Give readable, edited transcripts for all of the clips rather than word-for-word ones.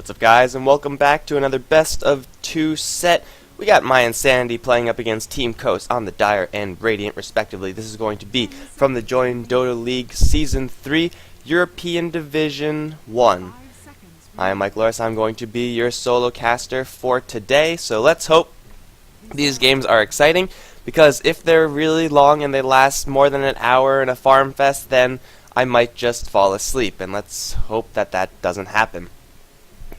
What's up, guys, and welcome back to another best of two set. We got mYinsanity playing up against Team Coast on the Dire and Radiant respectively. This is going to be from the Join Dota League Season 3 European Division 1. I am Mike Loris. I'm going to be your solo caster for today, so let's hope these games are exciting, because if they're really long and they last more than an hour in a farm fest, then I might just fall asleep, and let's hope that that doesn't happen.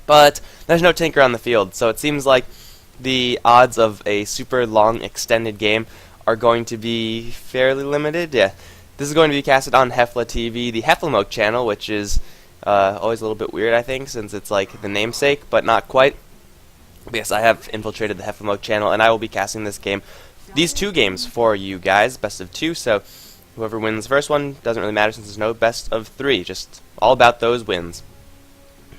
But there's no Tinker on the field, so it seems like the odds of a super long extended game are going to be fairly limited. Yeah, this is going to be casted on HeflaTV, the HeflaTV channel, which is always a little bit weird, I think, since it's like the namesake, but not quite. But yes, I have infiltrated the HeflaTV channel, and I will be casting these two games for you guys, best of two. So whoever wins the first one doesn't really matter, since there's no best of three, just all about those wins.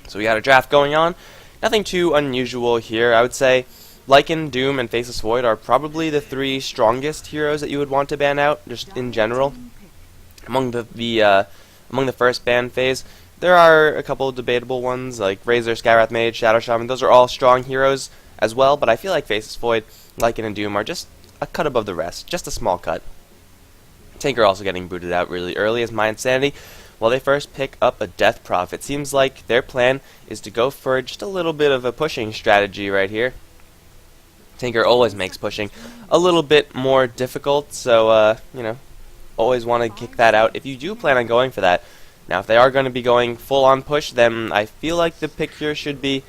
So we got a draft going on. Nothing too unusual here. I would say Lycan, Doom, and Faceless Void are probably the three strongest heroes that you would want to ban out, just in general. Among the first ban phase, there are a couple of debatable ones, like Razor, Skywrath Mage, Shadow Shaman. Those are all strong heroes as well, but I feel like Faceless Void, Lycan, and Doom are just a cut above the rest, just a small cut. Tinker also getting booted out really early as mYinsanity. While they first pick up a Death Prophet, it seems like their plan is to go for just a little bit of a pushing strategy right here. Tinker always makes pushing a little bit more difficult, so always want to kick that out if you do plan on going for that. Now, if they are going to be going full on push, then I feel like the pick here should be,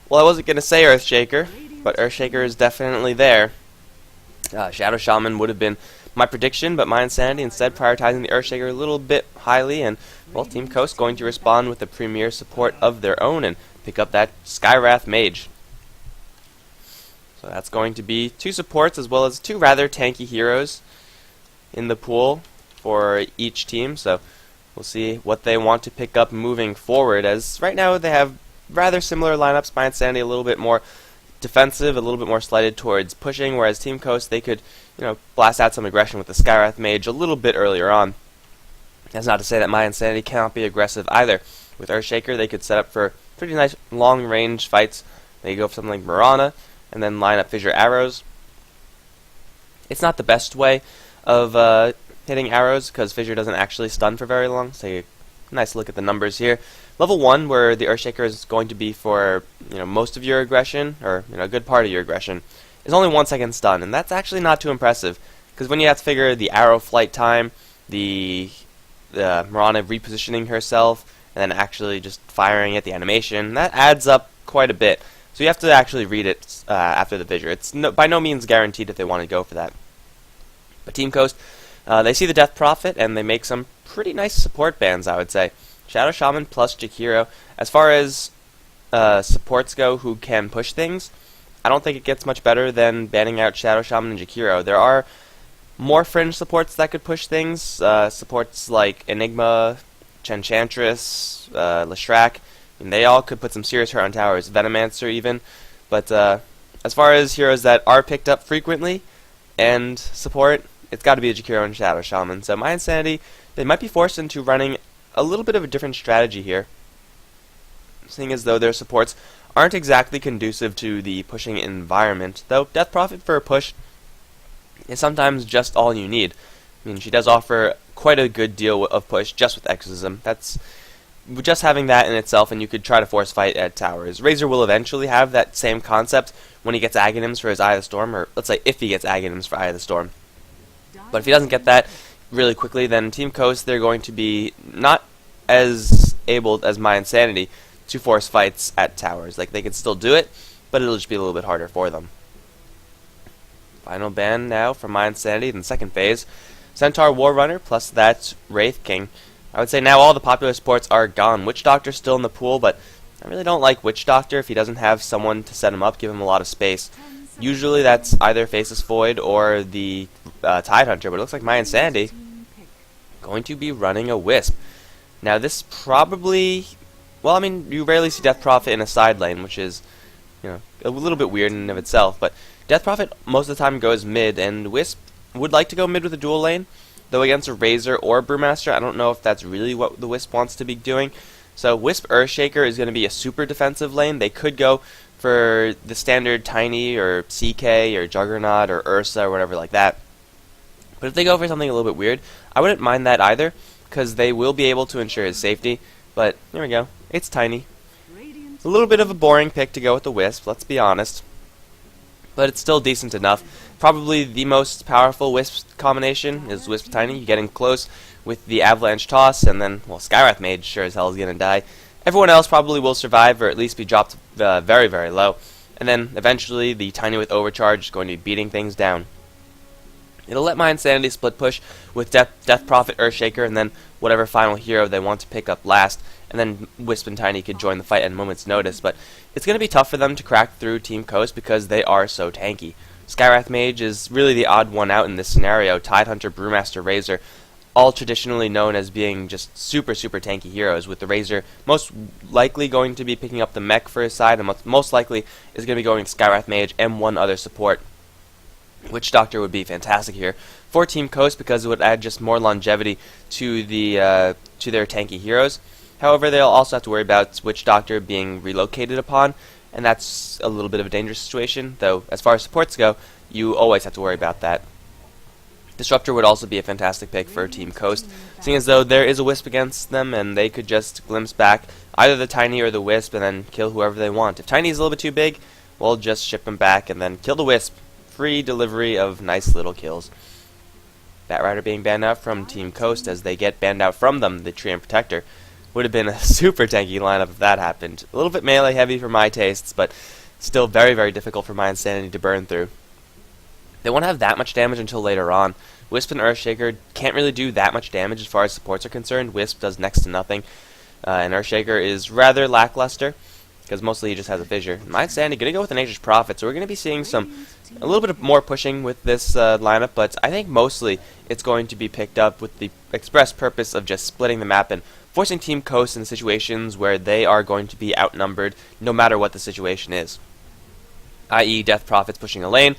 well, I wasn't going to say Earthshaker, but Earthshaker is definitely there. Shadow Shaman would have been my prediction, but mYinsanity instead prioritizing the Earthshaker a little bit highly, and well, Team Coast going to respond with the premier support of their own and pick up that Skywrath Mage. So that's going to be two supports as well as two rather tanky heroes in the pool for each team, so we'll see what they want to pick up moving forward, as right now they have rather similar lineups. mYinsanity a little bit more defensive, a little bit more slighted towards pushing, whereas Team Coast, they could, blast out some aggression with the Skywrath Mage a little bit earlier on. That's not to say that mYinsanity cannot be aggressive either. With Earthshaker, they could set up for pretty nice long-range fights. They go for something like Mirana, and then line up Fissure Arrows. It's not the best way of hitting arrows, because Fissure doesn't actually stun for very long. So take a nice look at the numbers here. Level 1, where the Earthshaker is going to be for most of your aggression, or a good part of your aggression, is only 1 second stun, and that's actually not too impressive, because when you have to figure the arrow flight time, the Mirana repositioning herself, and then actually just firing at the animation, that adds up quite a bit. So you have to actually read it after the Fissure. It's by no means guaranteed if they want to go for that. But Team Coast, they see the Death Prophet, and they make some pretty nice support bans, I would say. Shadow Shaman plus Jakiro. As far as supports go who can push things, I don't think it gets much better than banning out Shadow Shaman and Jakiro. There are more fringe supports that could push things. Supports like Enigma, Enchantress, Leshrac, and they all could put some serious hurt on towers. Venomancer even. But as far as heroes that are picked up frequently and support, it's got to be a Jakiro and Shadow Shaman. So mYinsanity, they might be forced into running a little bit of a different strategy here, seeing as though their supports aren't exactly conducive to the pushing environment, though Death Prophet for a push is sometimes just all you need. I mean, she does offer quite a good deal of push just with Exorcism. That's just having that in itself, and you could try to force fight at towers. Razor will eventually have that same concept when he gets Aghanims for his Eye of the Storm, or let's say if he gets Aghanims for Eye of the Storm. But if he doesn't get that really quickly, then Team Coast, they're going to be not as able as mYinsanity to force fights at towers. Like, they can still do it, but it'll just be a little bit harder for them. Final ban now for mYinsanity in the second phase. Centaur Warrunner plus that Wraith King. I would say now all the popular supports are gone. Witch Doctor's still in the pool, but I really don't like Witch Doctor if he doesn't have someone to set him up, give him a lot of space. Usually that's either Faceless Void or the Tidehunter, but it looks like mYinsanity going to be running a Wisp. Now this probably, well, I mean, you rarely see Death Prophet in a side lane, which is, a little bit weird in and of itself, but Death Prophet most of the time goes mid, and Wisp would like to go mid with a dual lane, though against a Razor or Brewmaster, I don't know if that's really what the Wisp wants to be doing. So Wisp Earthshaker is going to be a super defensive lane. They could go for the standard Tiny or CK or Juggernaut or Ursa or whatever like that. But if they go for something a little bit weird, I wouldn't mind that either, because they will be able to ensure his safety. But there we go. It's Tiny. A little bit of a boring pick to go with the Wisp, let's be honest. But it's still decent enough. Probably the most powerful Wisp combination is Wisp Tiny. You get in close with the Avalanche Toss, and then, well, Skywrath Mage sure as hell is going to die. Everyone else probably will survive, or at least be dropped very, very low. And then, eventually, the Tiny with Overcharge is going to be beating things down. It'll let mYinsanity split push with Death Prophet Earthshaker, and then whatever final hero they want to pick up last, and then Wisp and Tiny could join the fight at a moment's notice. But it's going to be tough for them to crack through Team Coast because they are so tanky. Skywrath Mage is really the odd one out in this scenario. Tidehunter, Brewmaster, Razor, all traditionally known as being just super, super tanky heroes, with the Razor most likely going to be picking up the mech for his side, and most likely is going to be going Skywrath Mage and one other support. Witch Doctor would be fantastic here for Team Coast because it would add just more longevity to their tanky heroes. However, they'll also have to worry about Witch Doctor being relocated upon, and that's a little bit of a dangerous situation, though as far as supports go, you always have to worry about that. Disruptor would also be a fantastic pick for Team Coast, seeing as though there is a Wisp against them, and they could just glimpse back either the Tiny or the Wisp and then kill whoever they want. If Tiny is a little bit too big, we'll just ship him back and then kill the Wisp. Free delivery of nice little kills. Batrider being banned out from Team Coast as they get banned out from them, the Treant Protector. Would have been a super tanky lineup if that happened. A little bit melee heavy for my tastes, but still very, very difficult for mYinsanity to burn through. They won't have that much damage until later on. Wisp and Earthshaker can't really do that much damage as far as supports are concerned. Wisp does next to nothing, and Earthshaker is rather lackluster, because mostly he just has a fissure. mYinsanity going to go with an Nature's Prophet, so we're going to be seeing a little bit more pushing with this lineup, but I think mostly it's going to be picked up with the express purpose of just splitting the map and forcing Team Coast in situations where they are going to be outnumbered no matter what the situation is. I.e. Death Prophet's pushing a lane,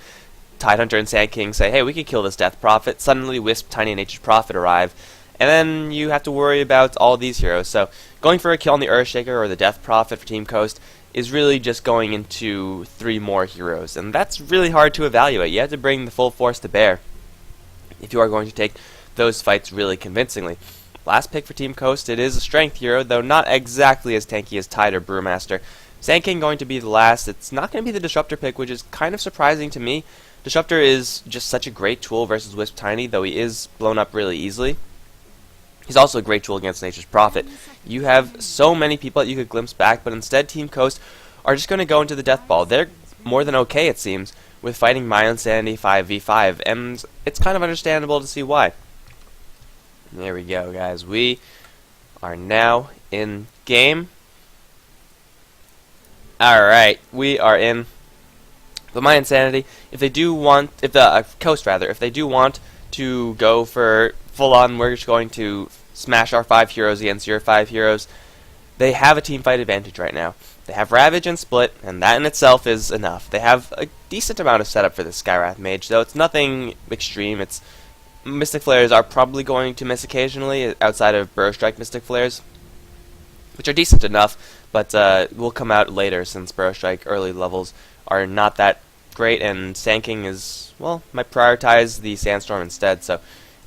Tidehunter and Sand King say, hey, we can kill this Death Prophet, suddenly Wisp, Tiny, and Nature's Prophet arrive, and then you have to worry about all these heroes. So going for a kill on the Earthshaker or the Death Prophet for Team Coast is really just going into 3 more heroes, and that's really hard to evaluate. You have to bring the full force to bear if you are going to take those fights really convincingly. Last pick for Team Coast, it is a strength hero, though not exactly as tanky as Tide or Brewmaster. Sand King going to be the last. It's not going to be the Disruptor pick, which is kind of surprising to me. Disruptor is just such a great tool versus Wisp Tiny, though he is blown up really easily. He's also a great tool against Nature's Prophet. You have so many people that you could glimpse back, but instead Team Coast are just going to go into the Death Ball. They're more than okay, it seems, with fighting mYinsanity 5v5, and it's kind of understandable to see why. There we go, guys. We are now in game. Alright, we are in. But mYinsanity, if they do want to go for full-on, we're just going to smash our 5 heroes against your 5 heroes, they have a team fight advantage right now. They have Ravage and Split, and that in itself is enough. They have a decent amount of setup for the Skywrath Mage, though it's nothing extreme. It's Mystic Flares are probably going to miss occasionally, outside of Burrow Strike Mystic Flares, which are decent enough, but will come out later since Burrow Strike early levels are not that great, and Sand King is, well, might prioritize the Sandstorm instead, so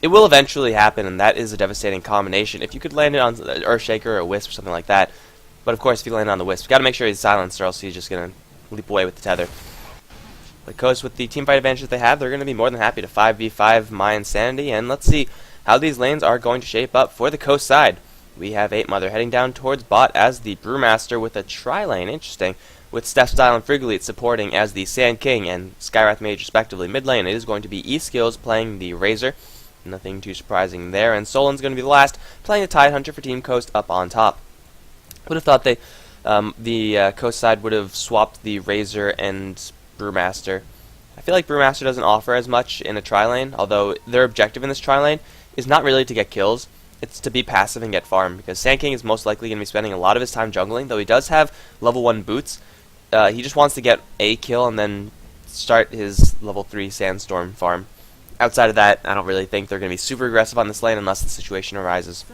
it will eventually happen, and that is a devastating combination. If you could land it on Earthshaker or a Wisp or something like that, but of course if you land on the Wisp, you got to make sure he's silenced, or else he's just going to leap away with the tether. But Coast, with the teamfight advantage that they have, they're going to be more than happy to 5v5 mYinsanity, and let's see how these lanes are going to shape up for the Coast side. We have 8 Mother heading down towards bot as the Brewmaster with a tri-lane, interesting, with Steph Style and Frigolite supporting as the Sand King and Skywrath Mage respectively. Mid lane, it is going to be E-Skills playing the Razor, nothing too surprising there, and Solan's going to be the last, playing the Tidehunter for Team Coast up on top. Would have thought the Coast side would have swapped the Razor and Brewmaster. I feel like Brewmaster doesn't offer as much in a tri-lane, although their objective in this tri-lane is not really to get kills, it's to be passive and get farm, because Sand King is most likely going to be spending a lot of his time jungling, though he does have level 1 boots. He just wants to get a kill and then start his level 3 Sandstorm farm. Outside of that, I don't really think they're going to be super aggressive on this lane unless the situation arises.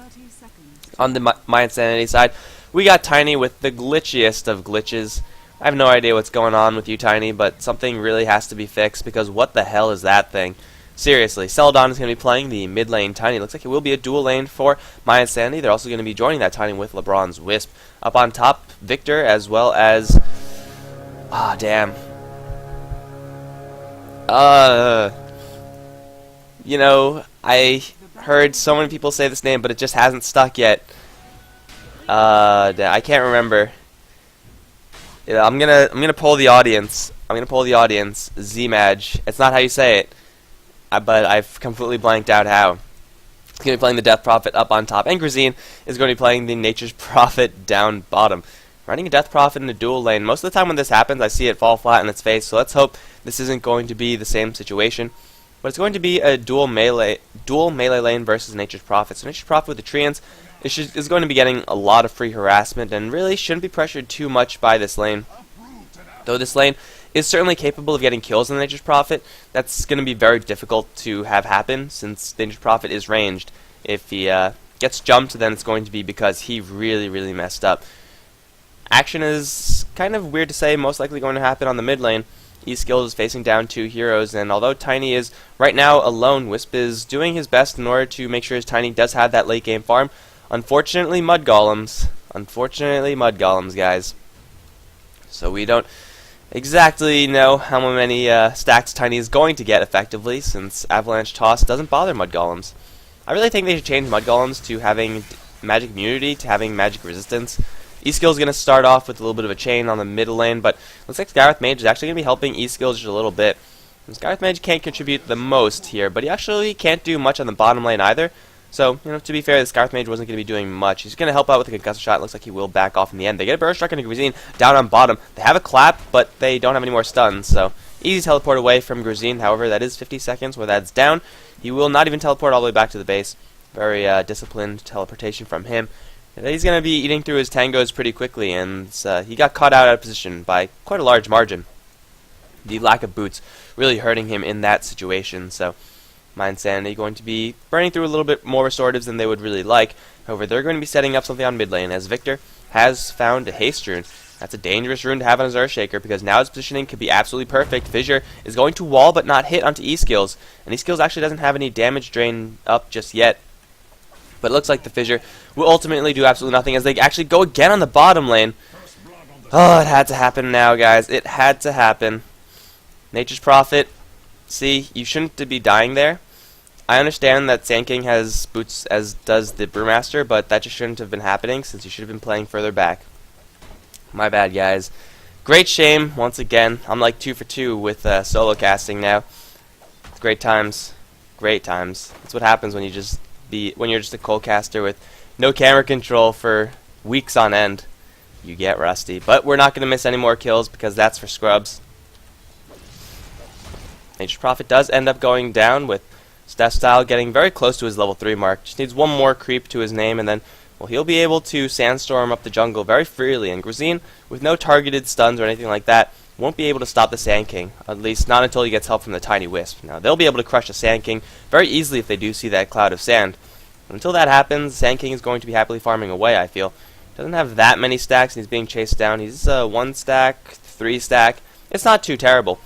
On the mYinsanity side, we got Tiny with the glitchiest of glitches. I have no idea what's going on with you, Tiny, but something really has to be fixed, because what the hell is that thing? Seriously, Celadon is going to be playing the mid lane Tiny. Looks like it will be a dual lane for mYinsanity. They're also going to be joining that Tiny with LeBron's Wisp. Up on top, Victor, as well as... ah, damn. You know, I heard so many people say this name, but it just hasn't stuck yet. I can't remember. Yeah, I'm gonna poll the audience. Zmaj. It's not how you say it, but I've completely blanked out how. He's gonna be playing the Death Prophet up on top, and Grazine is going to be playing the Nature's Prophet down bottom. Running a Death Prophet in a dual lane. Most of the time when this happens, I see it fall flat in its face. So let's hope this isn't going to be the same situation. But it's going to be a dual melee lane versus Nature's Prophet. So Nature's Prophet with the Treants is going to be getting a lot of free harassment and really shouldn't be pressured too much by this lane. Though this lane is certainly capable of getting kills on the Nature's Prophet, that's going to be very difficult to have happen since Nature's Prophet is ranged. If he gets jumped, then it's going to be because he really messed up. Action is kind of weird to say, most likely going to happen on the mid lane. eSkills is facing down 2 heroes, and although Tiny is right now alone, Wisp is doing his best in order to make sure his Tiny does have that late game farm. Unfortunately, Mud Golems, guys. So we don't exactly know how many stacks Tiny is going to get effectively, since Avalanche Toss doesn't bother Mud Golems. I really think they should change Mud Golems to having magic immunity, to having magic resistance. eSkills is going to start off with a little bit of a chain on the middle lane, but looks like Skywrath Mage is actually going to be helping eSkills just a little bit. And Skywrath Mage can't contribute the most here, but he actually can't do much on the bottom lane either. So, you know, to be fair, the Skywrath Mage wasn't going to be doing much. He's going to help out with a concussive shot. Looks like he will back off in the end. They get a Burrow Strike into Grazine down on bottom. They have a clap, but they don't have any more stuns, so easy teleport away from Grazine. However, that is 50 seconds where that's down. He will not even teleport all the way back to the base. Very disciplined teleportation from him. He's going to be eating through his tangos pretty quickly, and he got caught out of position by quite a large margin. The lack of boots really hurting him in that situation, so mYinsanity going to be burning through a little bit more restoratives than they would really like. However, they're going to be setting up something on mid lane, as Victor has found a haste rune. That's a dangerous rune to have on his Earthshaker, because now his positioning could be absolutely perfect. Fissure is going to wall but not hit onto eSkills, and eSkills actually doesn't have any damage drain up just yet. But it looks like the Fissure will ultimately do absolutely nothing as they actually go again on the bottom lane. Oh, it had to happen now, guys. It had to happen. Nature's Prophet, see, you shouldn't be dying there. I understand that Sand King has boots as does the Brewmaster, but that just shouldn't have been happening since you should have been playing further back. My bad, guys. Great shame, once again. I'm like 2 for 2 with solo casting now. Great times. Great times. That's what happens when you just when you're just a cold caster with no camera control for weeks on end. You get rusty. But we're not going to miss any more kills because that's for scrubs. Nature's Prophet does end up going down with Steph Style getting very close to his level 3 mark. Just needs one more creep to his name and then, well, he'll be able to sandstorm up the jungle very freely. And Grazine, with no targeted stuns or anything like that, won't be able to stop the Sand King, at least not until he gets help from the Tiny Wisp. Now, they'll be able to crush the Sand King very easily if they do see that cloud of sand. But until that happens, Sand King is going to be happily farming away, I feel. Doesn't have that many stacks, and he's being chased down. He's 1 stack, 3 stack. It's not too terrible.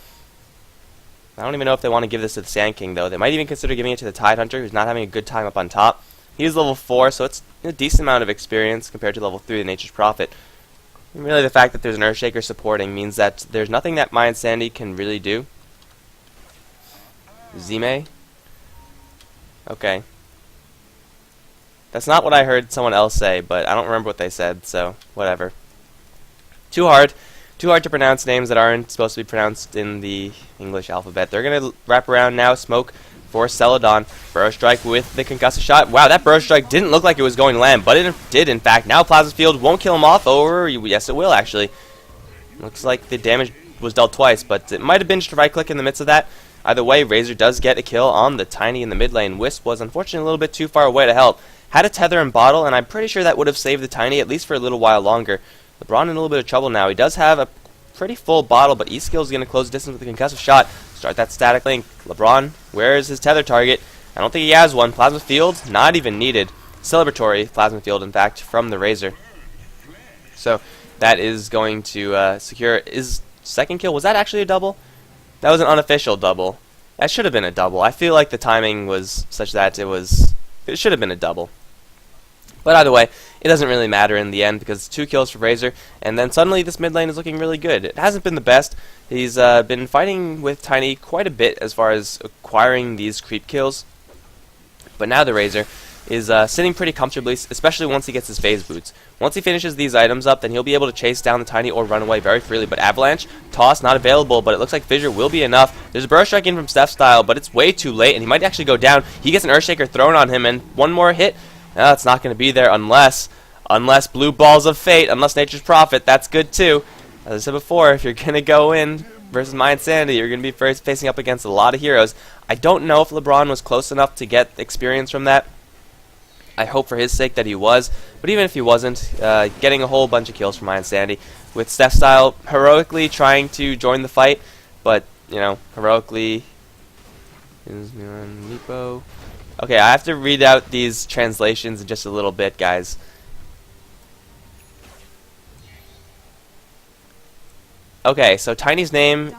I don't even know if they want to give this to the Sand King, though. They might even consider giving it to the Tide Hunter, who's not having a good time up on top. He's level 4, so it's a decent amount of experience compared to level 3 of Nature's Prophet. And really, the fact that there's an Earthshaker supporting means that there's nothing that mYinsanity can really do. Zime? Okay. That's not what I heard someone else say, but I don't remember what they said, so whatever. Too hard to pronounce names that aren't supposed to be pronounced in the English alphabet. They're going to wrap around now, smoke for Celadon. Burrow Strike with the concussive shot. Wow, that Burrow Strike didn't look like it was going to land, but it did, in fact. Now Plasma Field won't kill him off, or yes, it will, actually. Looks like the damage was dealt twice, but it might have been just a right-click in the midst of that. Either way, Razor does get a kill on the Tiny in the mid lane. Wisp was unfortunately a little bit too far away to help. Had a tether and bottle, and I'm pretty sure that would have saved the Tiny at least for a little while longer. LeBron in a little bit of trouble now. He does have a pretty full bottle, but eSkills is going to close distance with a concussive shot. Start that static link. LeBron, where is his tether target? I don't think he has one. Plasma Field, not even needed. Celebratory Plasma Field, in fact, from the Razor. So that is going to secure his second kill. Was that actually a double? That was an unofficial double. That should have been a double. I feel like the timing was such that it should have been a double. But either way, it doesn't really matter in the end because it's 2 kills for Razor, and then suddenly this mid lane is looking really good. It hasn't been the best. He's been fighting with Tiny quite a bit as far as acquiring these creep kills, but now the Razor is sitting pretty comfortably, especially once he gets his phase boots. Once he finishes these items up, then he'll be able to chase down the Tiny or run away very freely. But Avalanche, Toss not available, but it looks like Fissure will be enough. There's a Burst Strike in from Steph Style, but it's way too late, and he might actually go down. He gets an Earthshaker thrown on him, and one more hit. No, it's not going to be there unless Blue Balls of Fate, unless Nature's Prophet. That's good too. As I said before, if you're going to go in versus mYinsanity, you're going to be facing up against a lot of heroes. I don't know if LeBron was close enough to get experience from that. I hope for his sake that he was, but even if he wasn't, getting a whole bunch of kills from mYinsanity, with Steph Style heroically trying to join the fight, but, you know, heroically is Meepo. Okay, I have to read out these translations in just a little bit, guys. Okay, so Tiny's name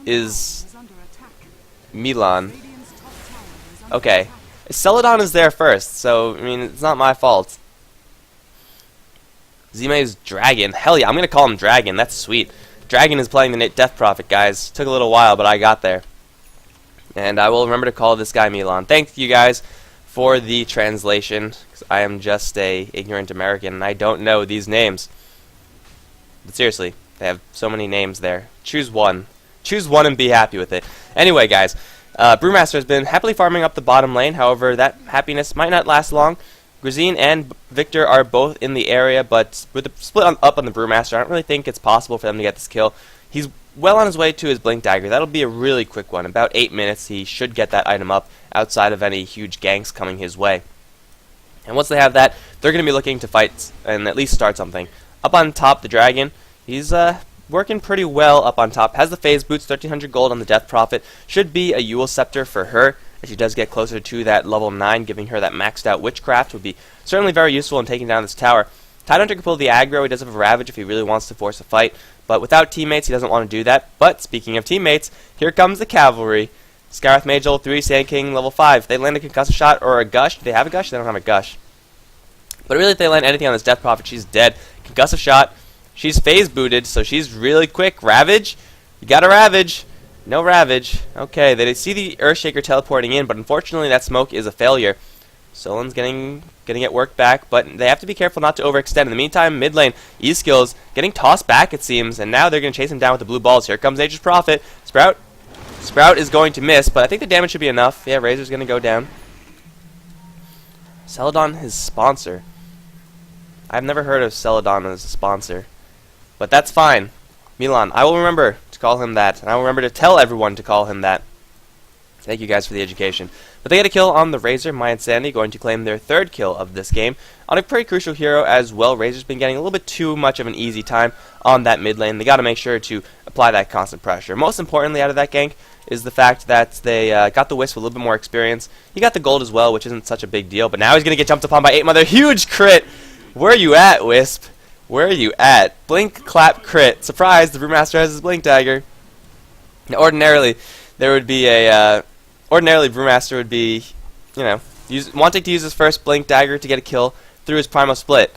is Milan. Okay, Celadon is there first, so, I mean, it's not my fault. Zime's Dragon. Hell yeah, I'm going to call him Dragon. That's sweet. Dragon is playing the Death Prophet, guys. Took a little while, but I got there. And I will remember to call this guy Milan. Thank you guys for the translation, because I am just a ignorant American, and I don't know these names. But seriously, they have so many names there. Choose one. Choose one and be happy with it. Anyway, guys, Brewmaster has been happily farming up the bottom lane. However, that happiness might not last long. Grazine and Victor are both in the area, but with the split up on the Brewmaster, I don't really think it's possible for them to get this kill. He's well on his way to his Blink Dagger. That'll be a really quick one. About 8 minutes, he should get that item up outside of any huge ganks coming his way. And once they have that, they're going to be looking to fight and at least start something. Up on top, the Dragon, he's working pretty well up on top. Has the phase boots, 1300 gold on the Death Prophet. Should be a Yule Scepter for her. As she does get closer to that level 9, giving her that maxed out Witchcraft would be certainly very useful in taking down this tower. Tidehunter can pull the aggro. He does have a Ravage if he really wants to force a fight. But without teammates, he doesn't want to do that. But speaking of teammates, here comes the cavalry. Scarith Mage level 3, Sand King level 5. If they land a Concussive Shot or a Gush, do they have a Gush? They don't have a Gush. But really, if they land anything on this Death Prophet, she's dead. Concussive Shot. She's phase booted, so she's really quick. Ravage. You got a Ravage. No Ravage. Okay, they see the Earthshaker teleporting in, but unfortunately that smoke is a failure. Solan's gonna get worked back, but they have to be careful not to overextend. In the meantime, mid lane, E-Skills getting tossed back, it seems, and now they're going to chase him down with the blue balls. Here comes Nature's Prophet. Sprout is going to miss, but I think the damage should be enough. Yeah, Razor's going to go down. Celadon, his sponsor. I've never heard of Celadon as a sponsor, but that's fine. Milan, I will remember to call him that, and I will remember to tell everyone to call him that. Thank you guys for the education. But they get a kill on the Razor. mYinsanity going to claim their 3rd kill of this game on a pretty crucial hero as well. Razor's been getting a little bit too much of an easy time on that mid lane. They got to make sure to apply that constant pressure. Most importantly out of that gank is the fact that they got the Wisp with a little bit more experience. He got the gold as well, which isn't such a big deal. But now he's going to get jumped upon by 8 Mother. Huge crit! Where are you at, Wisp? Where are you at? Blink, clap, crit. Surprise, the Brewmaster has his Blink Dagger. Now, ordinarily, there would be a... Ordinarily, Brewmaster would be, you know, wanting to use his first Blink Dagger to get a kill through his Primal Split.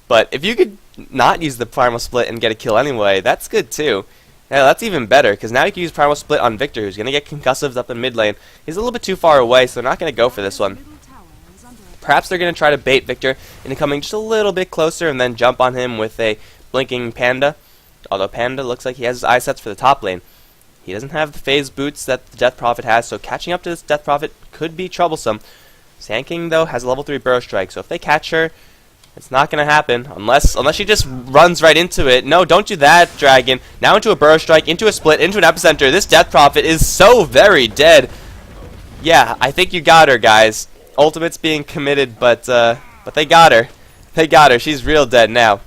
But if you could not use the Primal Split and get a kill anyway, that's good too. Yeah, that's even better, because now you can use Primal Split on Victor, who's going to get concussives up in mid lane. He's a little bit too far away, so they're not going to go for this one. Perhaps they're going to try to bait Victor into coming just a little bit closer and then jump on him with a Blinking Panda. Although Panda looks like he has his eye sets for the top lane. He doesn't have the phase boots that the Death Prophet has, so catching up to this Death Prophet could be troublesome. Sand King, though, has a level 3 Burrow Strike, so if they catch her, it's not going to happen, unless she just runs right into it. No, don't do that, Dragon. Now into a Burrow Strike, into a Split, into an Epicenter. This Death Prophet is so very dead. Yeah, I think you got her, guys. Ultimate's being committed, but they got her. They got her. She's real dead now.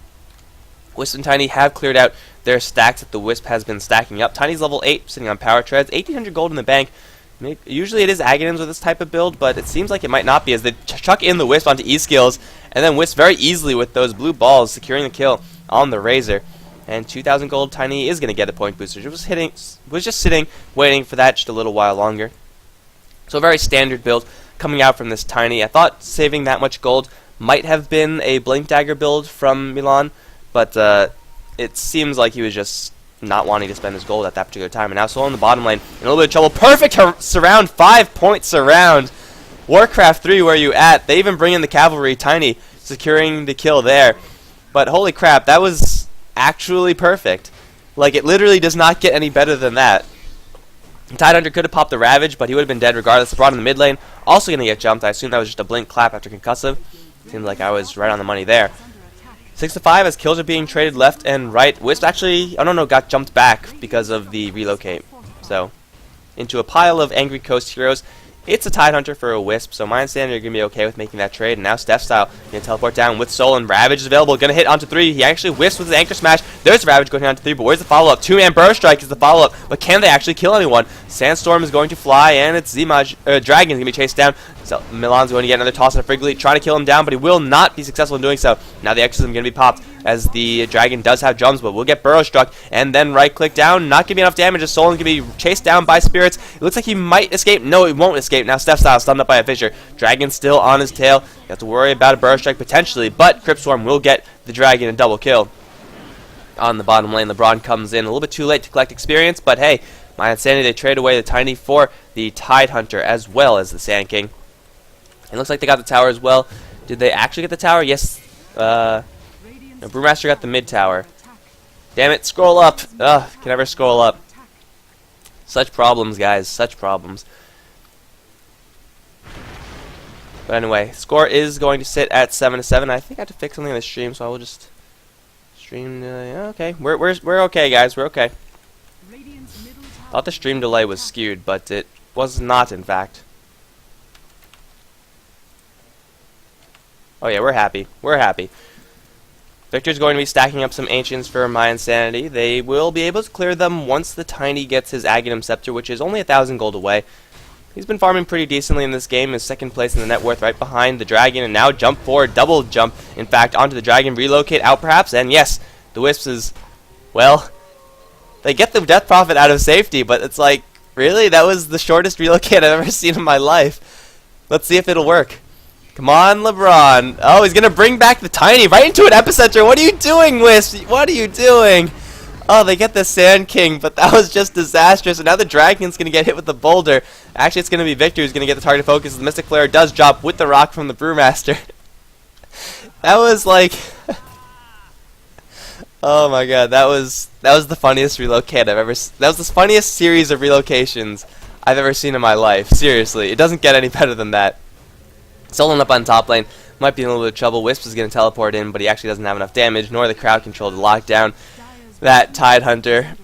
Wisp and Tiny have cleared out their stacks that the Wisp has been stacking up. Tiny's level 8, sitting on Power Treads, 1800 gold in the bank. Usually it is Aghanim's with this type of build, but it seems like it might not be, as they chuck in the Wisp onto E-Skills, and then Wisp very easily with those blue balls securing the kill. on the Razor. And 2,000 gold, Tiny is going to get a point booster. It was just sitting, waiting for that just a little while longer. So a very standard build coming out from this Tiny. I thought saving that much gold might have been a Blink Dagger build from Milan, but it seems like he was just not wanting to spend his gold at that particular time. And now Soul in the bottom lane in a little bit of trouble. Perfect surround, 5-point surround. Warcraft 3, where you at? They even bring in the cavalry. Tiny securing the kill there. But holy crap, that was actually perfect. Like, it literally does not get any better than that. Tidehunter could have popped the Ravage, but he would have been dead regardless. LeBron in the mid lane, also going to get jumped. I assume that was just a blink clap after concussive. Seems like I was right on the money there. 6-5 as kills are being traded left and right. Wisp actually, oh no, got jumped back because of the relocate. So, into a pile of angry coast heroes. It's a Tidehunter for a Wisp, so mYinsanity are going to be okay with making that trade. And now Steph Style going to teleport down with Soul, and Ravage is available. Going to hit onto 3. He actually Wisps with his Anchor Smash. There's Ravage going onto 3, but where's the follow-up? 2-man Burst Strike is the follow-up, but can they actually kill anyone? Sandstorm is going to fly, and it's Dragon is going to be chased down. So Milan's going to get another toss on Friggly, trying to kill him down, but he will not be successful in doing so. Now the Exorcism is going to be popped, as the Dragon does have jumps, but will get Burrow Struck, and then right-click down, not going to be enough damage, as Soul is going to be chased down by Spirits. It looks like he might escape. No, he won't escape. Now Steph Style stunned up by a Fissure. Dragon still on his tail. You have to worry about a Burrow Strike potentially, but Crypt Swarm will get the Dragon a double kill. On the bottom lane, LeBron comes in a little bit too late to collect experience, but hey, mYinsanity, they trade away the Tiny for the Tidehunter as well as the Sand King. It looks like they got the tower as well. Did they actually get the tower? Yes. No, Brewmaster got the mid tower. Damn it, scroll up. Ugh, can never scroll up. Such problems, guys. Such problems. But anyway, score is going to sit at 7-7. I think I have to fix something on the stream, so I will just stream. Okay, we're okay, guys. We're okay. Thought the stream delay was skewed, but it was not, in fact. Oh yeah, we're happy. We're happy. Victor's going to be stacking up some Ancients for mYinsanity. They will be able to clear them once the Tiny gets his Aghanim Scepter, which is only 1,000 gold away. He's been farming pretty decently in this game. Is second place in the net worth, right behind the Dragon, and now jump forward, double jump, in fact, onto the Dragon, relocate out perhaps, and yes, the Wisps is, well, they get the Death Prophet out of safety, but it's like, really? That was the shortest relocate I've ever seen in my life. Let's see if it'll work. Come on, LeBron. Oh, he's going to bring back the Tiny right into an Epicenter. What are you doing, Wisp? What are you doing? Oh, they get the Sand King, but that was just disastrous. And now the Dragon's going to get hit with the Boulder. Actually, it's going to be Victor who's going to get the target focus. The Mystic Flare does drop with the rock from the Brewmaster. That was like... oh my god, that was the funniest relocate I've ever... That was the funniest series of relocations I've ever seen in my life. Seriously, it doesn't get any better than that. Solan up on top lane, might be in a little bit of trouble. Wisp is going to teleport in, but he actually doesn't have enough damage, nor the crowd control to lock down that Tidehunter.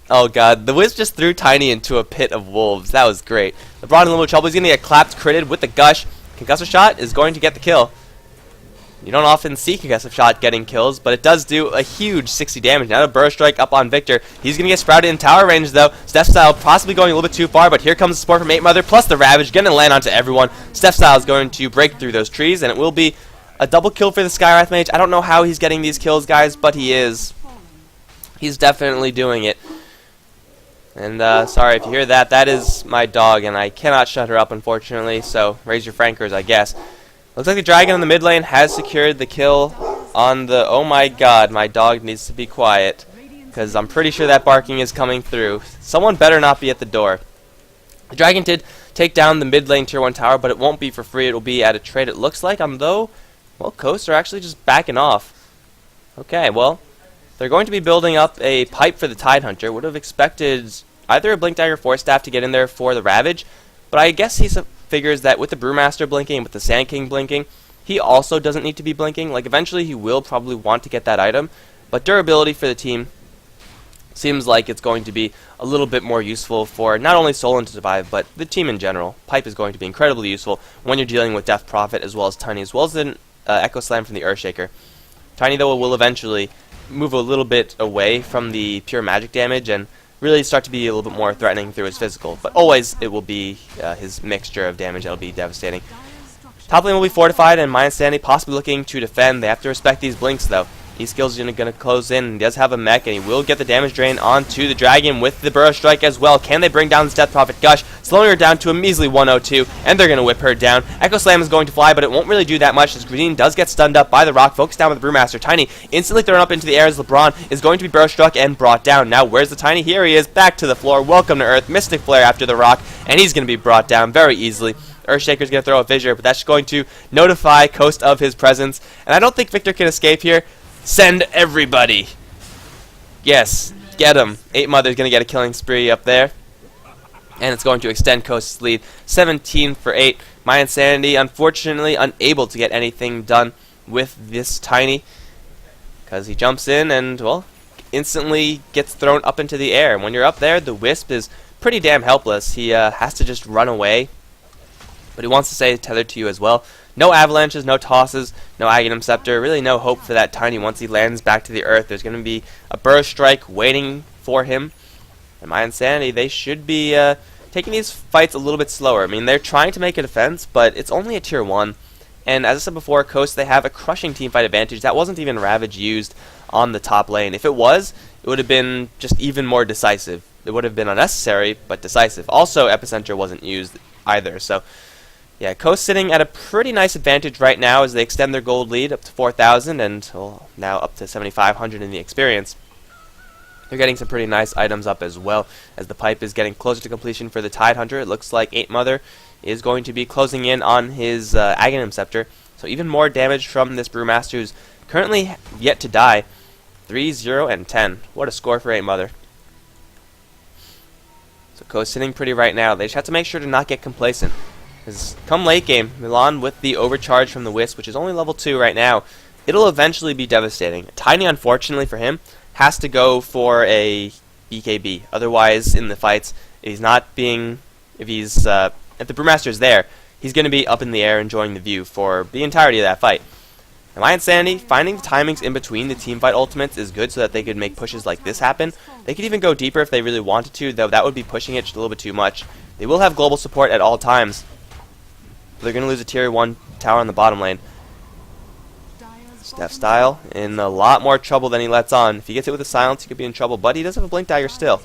Oh god, the Wisp just threw Tiny into a pit of wolves. That was great. LeBron in a little bit of trouble. He's going to get clapped, critted with the Gush. Concussive Shot is going to get the kill. You don't often see Concussive Shot getting kills, but it does do a huge 60 damage. Now the Burst Strike up on Victor. He's going to get sprouted in tower range, though. Steph Style possibly going a little bit too far, but here comes the support from 8 Mother, plus the Ravage, going to land onto everyone. Steph Style is going to break through those trees, and it will be a double kill for the Skywrath Mage. I don't know how he's getting these kills, guys, but he is. He's definitely doing it. And, sorry if you hear that. That is my dog, and I cannot shut her up, unfortunately, so raise your frankers, I guess. Looks like the Dragon in the mid lane has secured the kill on the... Oh my god, my dog needs to be quiet, because I'm pretty sure that barking is coming through. Someone better not be at the door. The Dragon did take down the mid lane tier 1 tower, but it won't be for free. It will be at a trade, it looks like. Though, well, Coast are actually just backing off. Okay, well, they're going to be building up a pipe for the Tidehunter. Would have expected either a Blink Dagger Force Staff to get in there for the Ravage, but I guess he's figures that with the Brewmaster blinking, with the Sand King blinking, he also doesn't need to be blinking. Like, eventually he will probably want to get that item, but durability for the team seems like it's going to be a little bit more useful for not only Solan to survive, but the team in general. Pipe is going to be incredibly useful when you're dealing with Death Prophet as well as Tiny, as well as an Echo Slam from the Earthshaker. Tiny, though, will eventually move a little bit away from the pure magic damage and really start to be a little bit more threatening through his physical, but always it will be his mixture of damage that will be devastating. Top lane will be fortified, and mYinsanity possibly looking to defend. They have to respect these blinks, though. E-Skill's going to close in. He does have a mech, and he will get the damage drain onto the Dragon with the Burrow Strike as well. Can they bring down this Death Prophet Gush? Slowing her down to a measly 102, and they're going to whip her down. Echo Slam is going to fly, but it won't really do that much as Green does get stunned up by the rock. Focused down with the Brewmaster. Tiny instantly thrown up into the air as LeBron is going to be Burrow Struck and brought down. Now, where's the Tiny? Here he is, back to the floor. Welcome to Earth. Mystic Flare after the rock, and he's going to be brought down very easily. Earthshaker's going to throw a Fissure, but that's going to notify Coast of his presence, and I don't think Victor can escape here. Send everybody. Yes, get him. 8 Mother's going to get a killing spree up there. And it's going to extend Coast's lead. 17 for 8. mYinsanity, unfortunately, unable to get anything done with this Tiny. Because he jumps in and, well, instantly gets thrown up into the air. And when you're up there, the Wisp is pretty damn helpless. He has to just run away. But he wants to stay tethered to you as well. No avalanches, no tosses, no Aghanim Scepter. Really no hope for that Tiny once he lands back to the earth. There's going to be a Burrow Strike waiting for him. And mYinsanity, they should be taking these fights a little bit slower. I mean, they're trying to make a defense, but it's only a tier 1. And as I said before, Coast, they have a crushing teamfight advantage. That wasn't even Ravage used on the top lane. If it was, it would have been just even more decisive. It would have been unnecessary, but decisive. Also, Epicenter wasn't used either, so... yeah, Coast sitting at a pretty nice advantage right now as they extend their gold lead up to 4,000 and well, now up to 7,500 in the experience. They're getting some pretty nice items up as well as the pipe is getting closer to completion for the Tidehunter. It looks like 8 Mother is going to be closing in on his Aghanim Scepter. So even more damage from this Brewmaster who's currently yet to die. 3, 0, and 10. What a score for 8 Mother. So Coast sitting pretty right now. They just have to make sure to not get complacent. Because come late game, Milan with the overcharge from the Wisp, which is only level 2 right now, it'll eventually be devastating. Tiny, unfortunately for him, has to go for a BKB. Otherwise, in the fights, if the Brewmaster is there, he's going to be up in the air enjoying the view for the entirety of that fight. And mYinsanity, finding the timings in between the teamfight ultimates is good so that they could make pushes like this happen. They could even go deeper if they really wanted to, though that would be pushing it just a little bit too much. They will have global support at all times. They're going to lose a tier 1 tower on the bottom lane. Steph Style in a lot more trouble than he lets on. If he gets hit with a silence, he could be in trouble, but he does have a Blink Dagger still.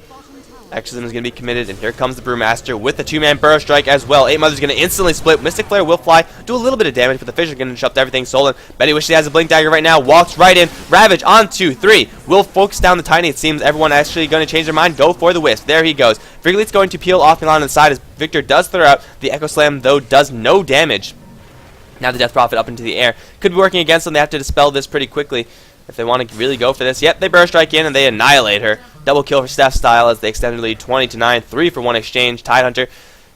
Exorcism is going to be committed, and here comes the Brewmaster with the 2-man Burrow Strike as well. 8 Mother's going to instantly split. Mystic Flare will fly, do a little bit of damage, but the Fissure is going to disrupt everything. Solon, Betty wishes he has a Blink Dagger right now, walks right in. Ravage on 2, 3. Will focus down the Tiny. It seems everyone actually going to change their mind. Go for the Wisp. There he goes. Frigolit's going to peel off Milan on the side as Victor does throw out. The Echo Slam, though, does no damage. Now the Death Prophet up into the air. Could be working against them. They have to dispel this pretty quickly if they want to really go for this. Yep, they Burrow Strike in and they annihilate her. Double kill for Steph Style as they extend the lead 20-9. 3 for 1 exchange. Tidehunter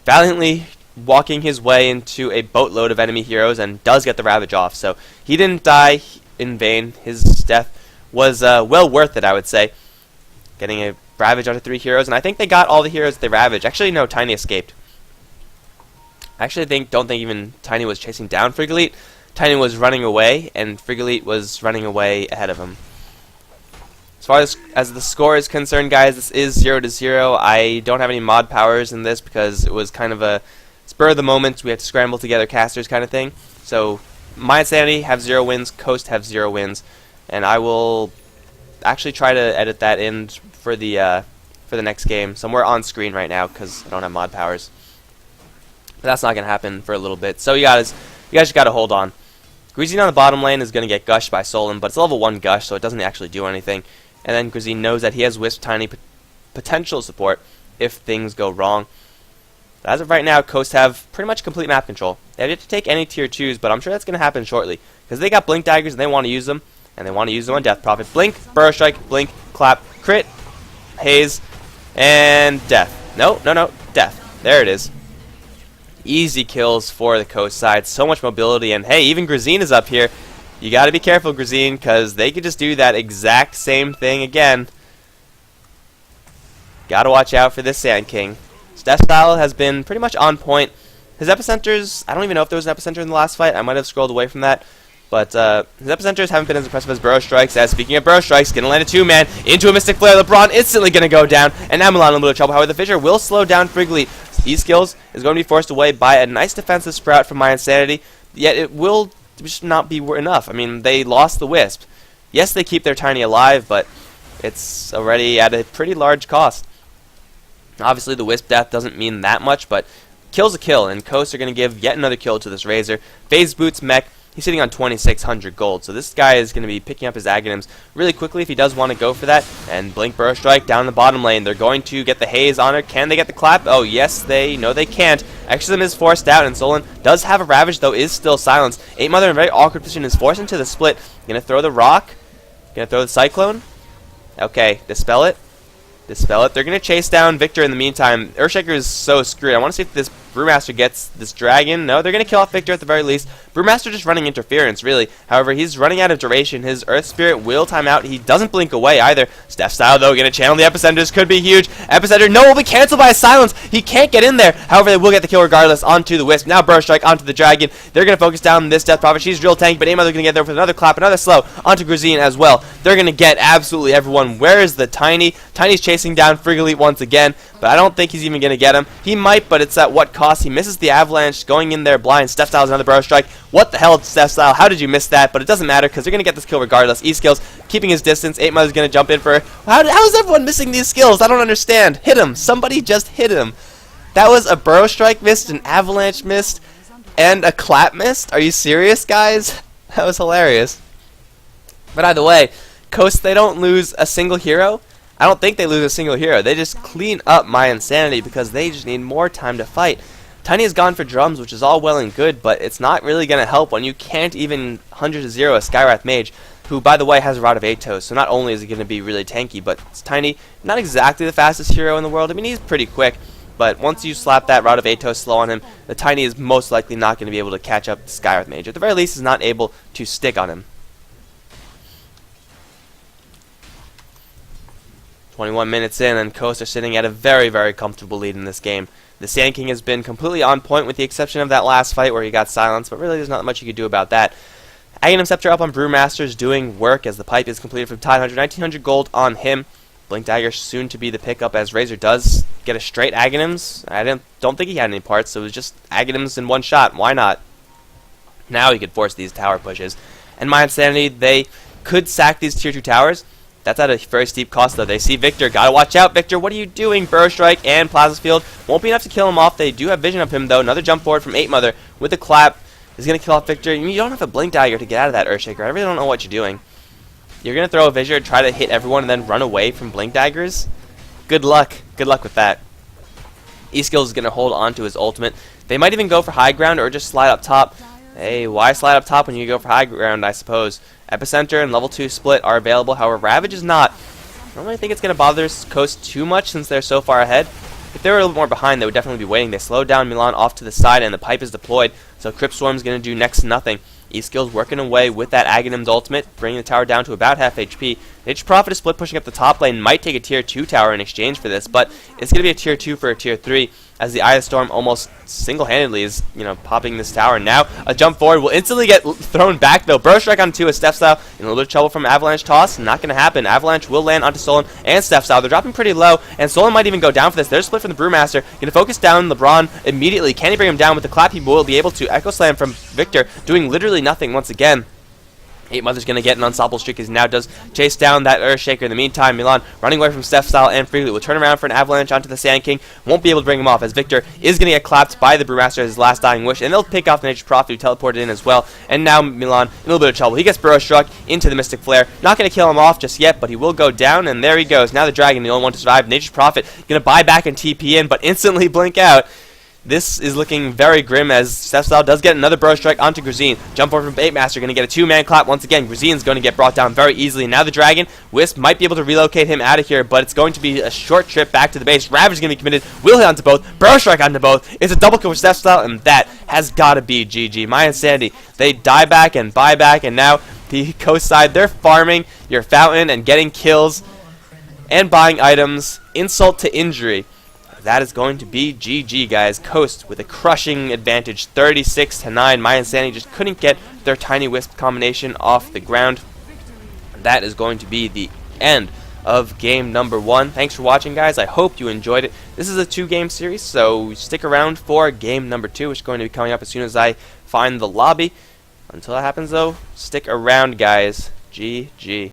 valiantly walking his way into a boatload of enemy heroes and does get the Ravage off. So he didn't die in vain. His death was well worth it, I would say. Getting a Ravage onto 3 heroes, and I think they got all the heroes they Ravage. Actually, no, Tiny escaped. Actually, don't think even Tiny was chasing down Frigolit. Tiny was running away, and Frigolit was running away ahead of him. As far as the score is concerned, guys, this is 0-0. I don't have any mod powers in this because it was kind of a spur of the moment. We had to scramble together casters kind of thing. So mYinsanity have 0 wins, Coast have 0 wins, and I will actually try to edit that in for the next game somewhere on screen right now because I don't have mod powers. But that's not going to happen for a little bit. So you guys just got to hold on. Grisine on the bottom lane is going to get gushed by Solon, but it's a level 1 gush, so it doesn't actually do anything. And then Grisine knows that he has Wisp Tiny potential support if things go wrong. But as of right now, Coast have pretty much complete map control. They have yet to take any tier 2s, but I'm sure that's going to happen shortly. Because they got Blink Daggers and they want to use them. And they want to use them on Death Prophet. Blink, Burrow Strike, Blink, Clap, Crit, Haze, and Death. No, Death. There it is. Easy kills for the Coast side. So much mobility. And hey, even Grisine is up here. You got to be careful, Grisine, because they could just do that exact same thing again. Got to watch out for this Sand King. Steph Style has been pretty much on point. His epicenters, I don't even know if there was an epicenter in the last fight. I might have scrolled away from that. But his epicenters haven't been as impressive as Burrow Strikes. As speaking of Burrow Strikes, going to land a 2-man into a Mystic Flare. LeBron instantly going to go down. And now Milan in a little bit of trouble. However, the Fissure will slow down Frigolit. E-Skills is going to be forced away by a nice defensive sprout from mYinsanity. Yet it will just not be enough. I mean, they lost the Wisp. Yes, they keep their Tiny alive, but it's already at a pretty large cost. Obviously, the Wisp death doesn't mean that much, but kill's a kill, and Coast are going to give yet another kill to this Razor. Phase Boots Mech, he's sitting on 2,600 gold, so this guy is going to be picking up his Aghanims really quickly if he does want to go for that. And Blink Burrow Strike down the bottom lane. They're going to get the Haze on her. Can they get the clap? Oh, yes, no, they can't. Exorcism is forced out, and Solon does have a Ravage, though is still silenced. 8 Mother in a very awkward position is forced into the split. Going to throw the Rock. Going to throw the Cyclone. Okay, dispel it. Dispel it. They're going to chase down Victor in the meantime. Earthshaker is so screwed. I want to see if this Brewmaster gets this Dragon. No, they're going to kill off Victor at the very least. Brewmaster just running interference, really. However, he's running out of duration. His Earth Spirit will time out. He doesn't blink away either. Steph Style, though, going to channel the Epicenters. Could be huge. Epicenter, no, will be canceled by a silence. He can't get in there. However, they will get the kill regardless onto the Wisp. Now Burrow Strike onto the Dragon. They're going to focus down this Death Prophet. She's real tanky, but Aimother's going to get there with another clap, another slow onto Grazine as well. They're going to get absolutely everyone. Where is the Tiny? Tiny's chasing down Frigolite once again, but I don't think he's even going to get him. He might, but it's at what cost? He misses the Avalanche, going in there blind. Steph Style's another Burrow Strike. What the hell, Steph Style? How did you miss that? But it doesn't matter because they're going to get this kill regardless. E-Skills keeping his distance. 8 Mother's going to jump in for her. How is everyone missing these skills? I don't understand. Hit him. Somebody just hit him. That was a Burrow Strike missed, an Avalanche missed, and a clap missed? Are you serious, guys? That was hilarious. But either way, Coast, they don't lose a single hero. I don't think they lose a single hero. They just clean up mYinsanity because they just need more time to fight. Tiny has gone for drums, which is all well and good, but it's not really going to help when you can't even 100 to 0 a Skywrath Mage, who, by the way, has a Rod of Atos. So not only is he going to be really tanky, but it's Tiny, not exactly the fastest hero in the world. I mean, he's pretty quick, but once you slap that Rod of Atos slow on him, the Tiny is most likely not going to be able to catch up the Skywrath Mage. At the very least, is not able to stick on him. 21 minutes in, and Coast are sitting at a very, very comfortable lead in this game. The Sand King has been completely on point with the exception of that last fight where he got silenced, but really there's not much you could do about that. Aghanim Scepter up on Brewmaster's doing work as the pipe is completed from Tide 100, 1900 gold on him. Blink Dagger soon to be the pickup as Razor does get a straight Aghanims. I don't think he had any parts, so it was just Aghanims in one shot. Why not? Now he could force these tower pushes. And mYinsanity, they could sack these tier 2 towers. That's at a very steep cost, though. They see Victor. Gotta watch out, Victor. What are you doing? Burrow Strike and Plasma Field won't be enough to kill him off. They do have vision of him, though. Another jump forward from 8 Mother with a clap is going to kill off Victor. You don't have a Blink Dagger to get out of that Earthshaker. I really don't know what you're doing. You're going to throw a Visor, try to hit everyone, and then run away from Blink Daggers? Good luck. Good luck with that. E-Skills is going to hold on to his ultimate. They might even go for high ground or just slide up top. Hey, why slide up top when you go for high ground, I suppose? Epicenter and level 2 split are available, however, Ravage is not. I don't really think it's going to bother Coast too much since they're so far ahead. If they were a little more behind, they would definitely be waiting. They slowed down Milan off to the side, and the pipe is deployed, so Crypt Swarm is going to do next to nothing. E-Skills working away with that Aghanim's ultimate, bringing the tower down to about half HP. Nature's Prophet is split pushing up the top lane, might take a tier 2 tower in exchange for this, but it's going to be a tier 2 for a tier 3, as the Eye of the Storm almost single-handedly is, popping this tower. Now, a jump forward will instantly get thrown back, though. Burrow Strike onto 2 with Steph Style, in a little bit of trouble from Avalanche Toss. Not going to happen. Avalanche will land onto Solon and Steph Style. They're dropping pretty low, and Solon might even go down for this. They're split from the Brewmaster. Going to focus down LeBron immediately. Can he bring him down with the clap? He will be able to. Echo Slam from Victor, doing literally nothing once again. 8 Mother's going to get an unstoppable streak as he now does chase down that Earthshaker. In the meantime, Milan running away from Steph Style and Frigolite will turn around for an avalanche onto the Sand King. Won't be able to bring him off as Victor is going to get clapped by the Brewmaster as his last dying wish. And they'll pick off the Nature's Prophet who teleported in as well. And now Milan in a little bit of trouble. He gets Burrow Struck into the Mystic Flare. Not going to kill him off just yet, but he will go down. And there he goes. Now the Dragon, the only one to survive. Nature's Prophet going to buy back and TP in, but instantly blink out. This is looking very grim as Steph Style does get another Burrow Strike onto Grazine. Jump forward from 8 Master, going to get a 2-man clap once again. Grazine's going to get brought down very easily. Now the Dragon, Wisp might be able to relocate him out of here, but it's going to be a short trip back to the base. Ravage is going to be committed. Will hit onto both. Burrow Strike onto both. It's a double kill for Steph Style, and that has got to be GG. mYinsanity, they die back and buy back, and now the Coast side, they're farming your fountain and getting kills and buying items. Insult to injury. That is going to be GG, guys. Coast with a crushing advantage, 36-9. mYinsanity just couldn't get their Tiny Wisp combination off the ground. That is going to be the end of game number 1. Thanks for watching, guys. I hope you enjoyed it. This is a 2-game series, so stick around for game number 2, which is going to be coming up as soon as I find the lobby. Until that happens, though, stick around, guys. GG.